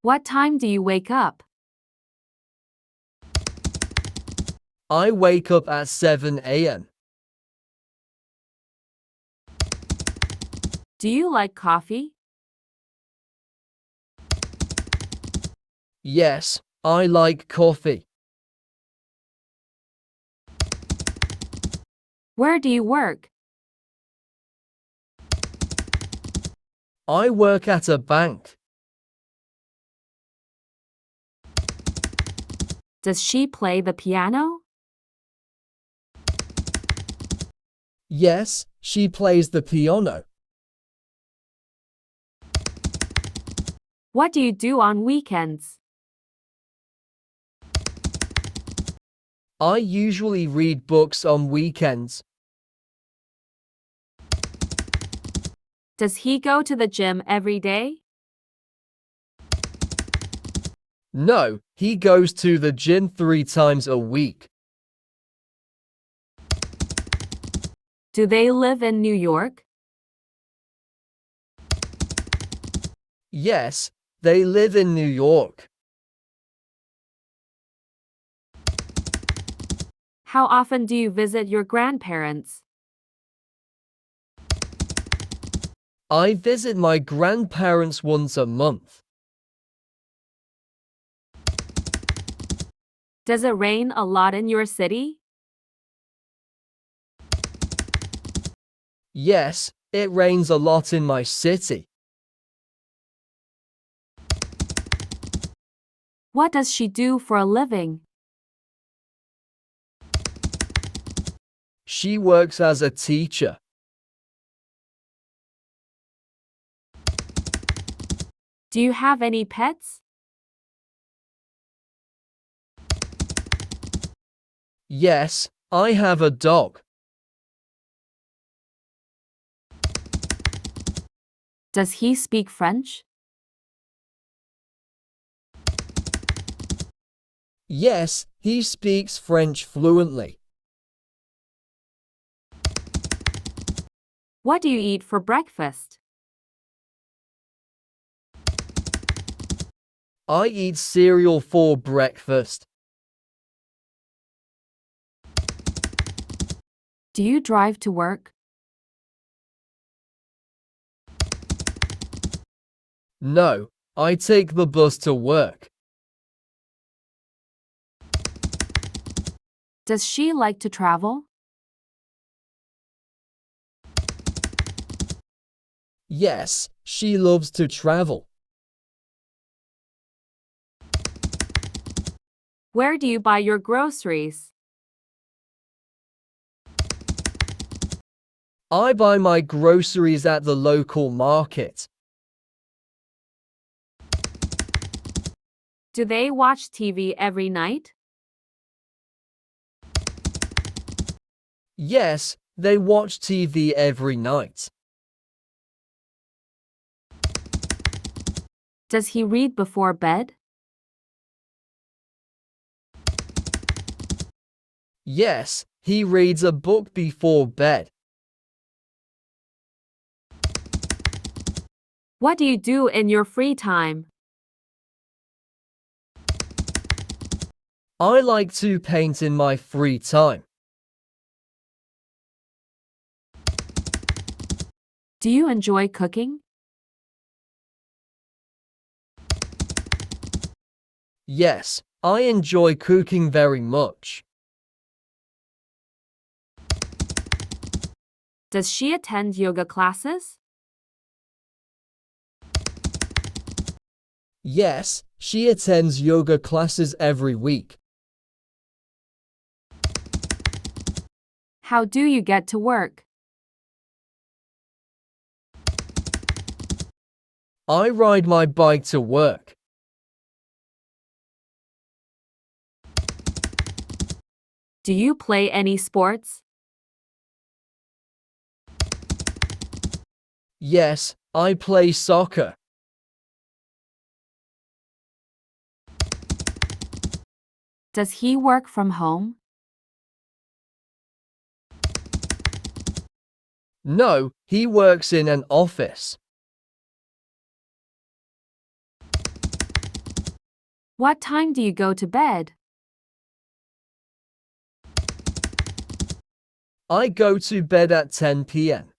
What time do you wake up? I wake up at 7 a.m. Do you like coffee? Yes, I like coffee. Where do you work? I work at a bank. Does she play the piano? Yes, she plays the piano. What do you do on weekends? I usually read books on weekends. Does he go to the gym every day? No, he goes to the gym 3 times a week. Do they live in New York? Yes, they live in New York. How often do you visit your grandparents? I visit my grandparents once a month. Does it rain a lot in your city? Yes, it rains a lot in my city. What does she do for a living? She works as a teacher. Do you have any pets? Yes, I have a dog. Does he speak French? Yes, he speaks French fluently. What do you eat for breakfast? I eat cereal for breakfast. Do you drive to work? No, I take the bus to work. Does she like to travel? Yes, she loves to travel. Where do you buy your groceries? I buy my groceries at the local market. Do they watch TV every night? Yes, they watch TV every night. Does he read before bed? Yes, he reads a book before bed. What do you do in your free time? I like to paint in my free time. Do you enjoy cooking? Yes, I enjoy cooking very much. Does she attend yoga classes? Yes, she attends yoga classes every week. How do you get to work? I ride my bike to work. Do you play any sports? Yes, I play soccer. Does he work from home? No, he works in an office. What time do you go to bed? I go to bed at 10 p.m.